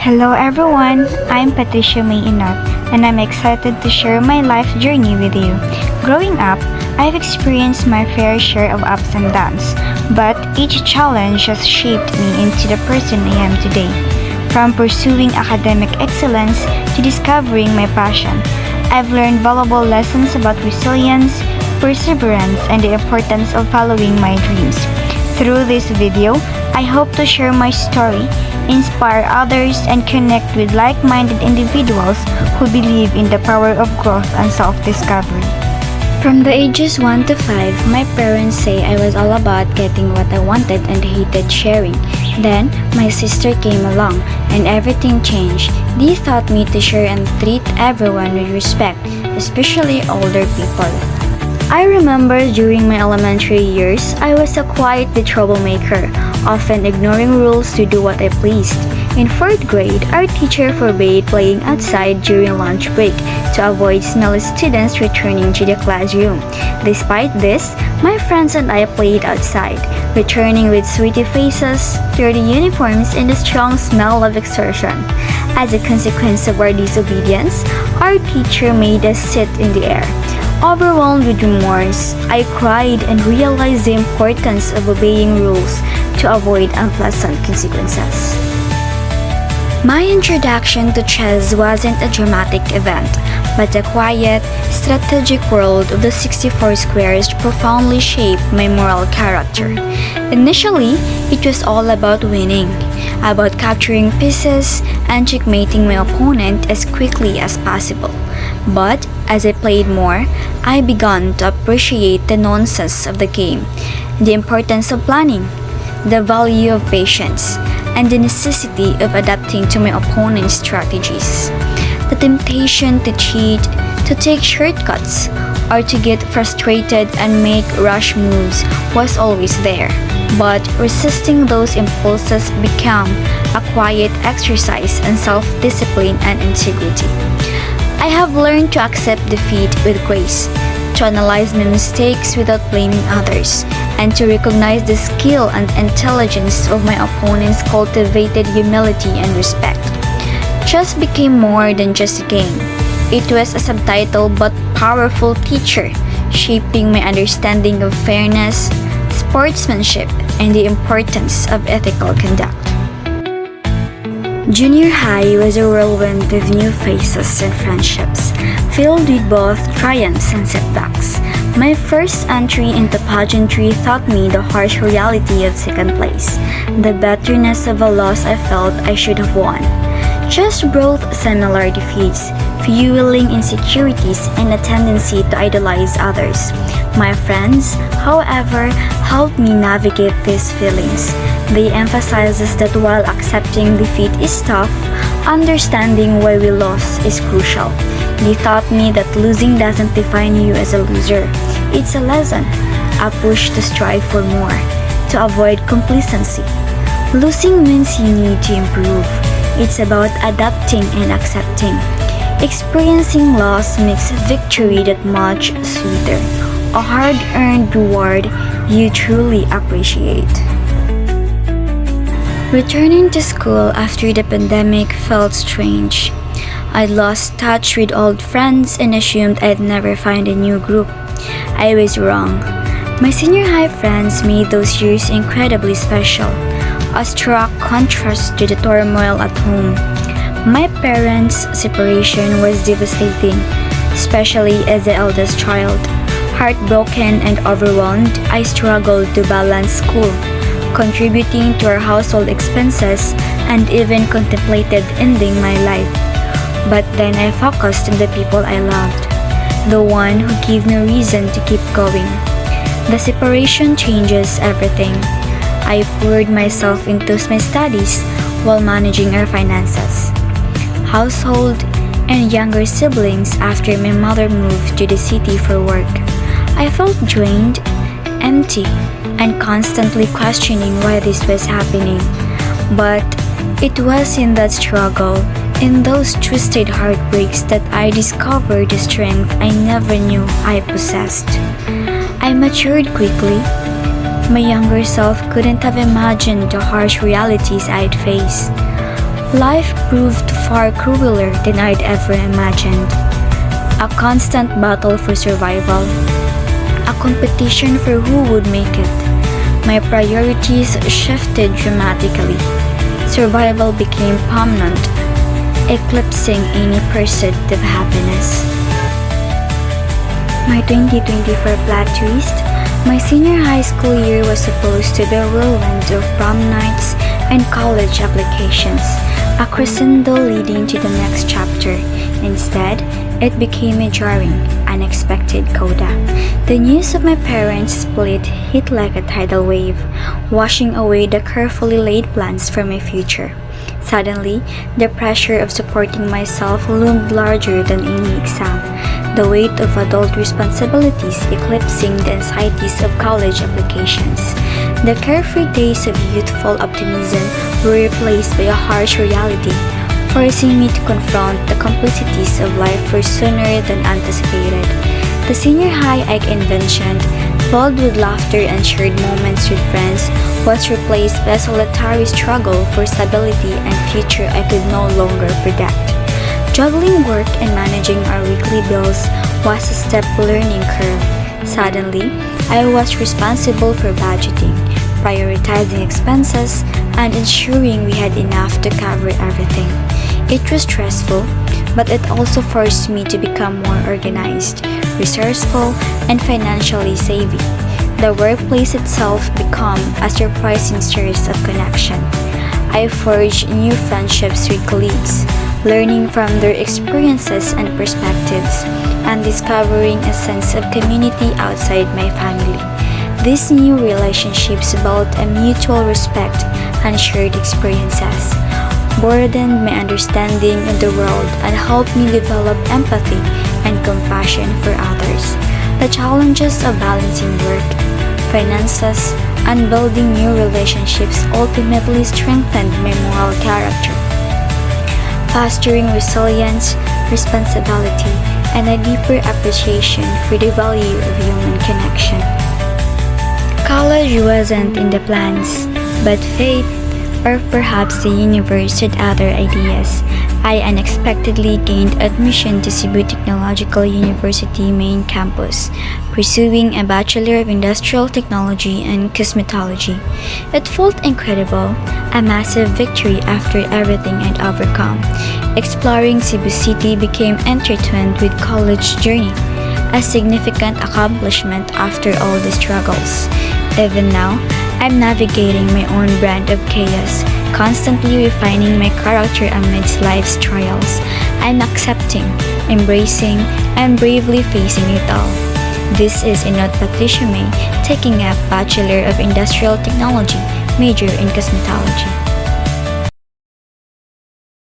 Hello everyone, I'm Patricia May Inot, and I'm excited to share my life journey with you. Growing up, I've experienced my fair share of ups and downs, but each challenge has shaped me into the person I am today. From pursuing academic excellence to discovering my passion, I've learned valuable lessons about resilience, perseverance, and the importance of following my dreams. Through this video, I hope to share my story, inspire others, and connect with like-minded individuals who believe in the power of growth and self-discovery. From the ages 1 to 5, my parents say I was all about getting what I wanted and hated sharing. Then, my sister came along, and everything changed. They taught me to share and treat everyone with respect, especially older people. I remember during my elementary years, I was a quiet troublemaker, often ignoring rules to do what I pleased. In 4th grade, our teacher forbade playing outside during lunch break to avoid smelly students returning to the classroom. Despite this, my friends and I played outside, returning with sweaty faces, dirty uniforms, and a strong smell of exertion. As a consequence of our disobedience, our teacher made us sit in the air. Overwhelmed with remorse, I cried and realized the importance of obeying rules to avoid unpleasant consequences. My introduction to chess wasn't a dramatic event, but a quiet, strategic world of the 64 squares profoundly shaped my moral character. Initially, it was all about winning, about capturing pieces and checkmating my opponent as quickly as possible. But as I played more, I began to appreciate the nuances of the game, the importance of planning, the value of patience, and the necessity of adapting to my opponent's strategies. The temptation to cheat, to take shortcuts, or to get frustrated and make rash moves was always there, but resisting those impulses became a quiet exercise in self-discipline and integrity. I have learned to accept defeat with grace, to analyze my mistakes without blaming others, and to recognize the skill and intelligence of my opponents cultivated humility and respect. Chess became more than just a game. It was a subtitle but powerful teacher, shaping my understanding of fairness, sportsmanship, and the importance of ethical conduct. Junior high was a whirlwind of new faces and friendships, filled with both triumphs and setbacks. My first entry into pageantry taught me the harsh reality of second place, the bitterness of a loss I felt I should have won. Chess brought similar defeats, fueling insecurities and a tendency to idolize others. My friends, however, helped me navigate these feelings. They emphasizes that while accepting defeat is tough, understanding why we lost is crucial. They taught me that losing doesn't define you as a loser. It's a lesson, a push to strive for more, to avoid complacency. Losing means you need to improve. It's about adapting and accepting. Experiencing loss makes victory that much sweeter, a hard-earned reward you truly appreciate. Returning to school after the pandemic felt strange. I'd lost touch with old friends and assumed I'd never find a new group. I was wrong. My senior high friends made those years incredibly special, a stark contrast to the turmoil at home. My parents' separation was devastating, especially as the eldest child. Heartbroken and overwhelmed, I struggled to balance school, contributing to our household expenses, and even contemplated ending my life. But then I focused on the people I loved, the one who gave me reason to keep going. The separation changes everything. I poured myself into my studies while managing our finances, household, and younger siblings after my mother moved to the city for work. I felt drained, empty, and constantly questioning why this was happening. But it was in that struggle, in those twisted heartbreaks, that I discovered the strength I never knew I possessed. I matured quickly. My younger self couldn't have imagined the harsh realities I'd face. Life proved far crueler than I'd ever imagined. A constant battle for survival, a competition for who would make it. My priorities shifted dramatically. Survival became paramount, eclipsing any pursuit of happiness. My 2024 plot twist: my senior high school year was supposed to be a whirlwind of prom nights and college applications, a crescendo leading to the next chapter. Instead, it became a jarring, unexpected coda. The news of my parents' split hit like a tidal wave, washing away the carefully laid plans for my future. Suddenly, the pressure of supporting myself loomed larger than any exam, the weight of adult responsibilities eclipsing the anxieties of college applications. The carefree days of youthful optimism were replaced by a harsh reality, forcing me to confront the complexities of life far sooner than anticipated. The senior high I envisioned, filled with laughter and shared moments with friends, was replaced by a solitary struggle for stability and future I could no longer predict. Juggling work and managing our weekly bills was a steep learning curve. Suddenly, I was responsible for budgeting, prioritizing expenses, and ensuring we had enough to cover everything. It was stressful, but it also forced me to become more organized, resourceful, and financially savvy. The workplace itself became a surprising source of connection. I forged new friendships with colleagues, learning from their experiences and perspectives, and discovering a sense of community outside my family. These new relationships built a mutual respect and shared experiences, broadened my understanding of the world, and helped me develop empathy and compassion for others. The challenges of balancing work, finances, and building new relationships ultimately strengthened my moral character, fostering resilience, responsibility, and a deeper appreciation for the value of human connection. College wasn't in the plans, but fate, or perhaps the universe, had other ideas. I unexpectedly gained admission to Cebu Technological University main campus, pursuing a Bachelor of Industrial Technology and Cosmetology. It felt incredible, a massive victory after everything I'd overcome. Exploring Cebu City became intertwined with college journey, a significant accomplishment after all the struggles. Even now, I'm navigating my own brand of chaos, constantly refining my character amidst life's trials. I'm accepting, embracing, and bravely facing it all. This is Inot Patricia May, taking up Bachelor of Industrial Technology, major in Cosmetology.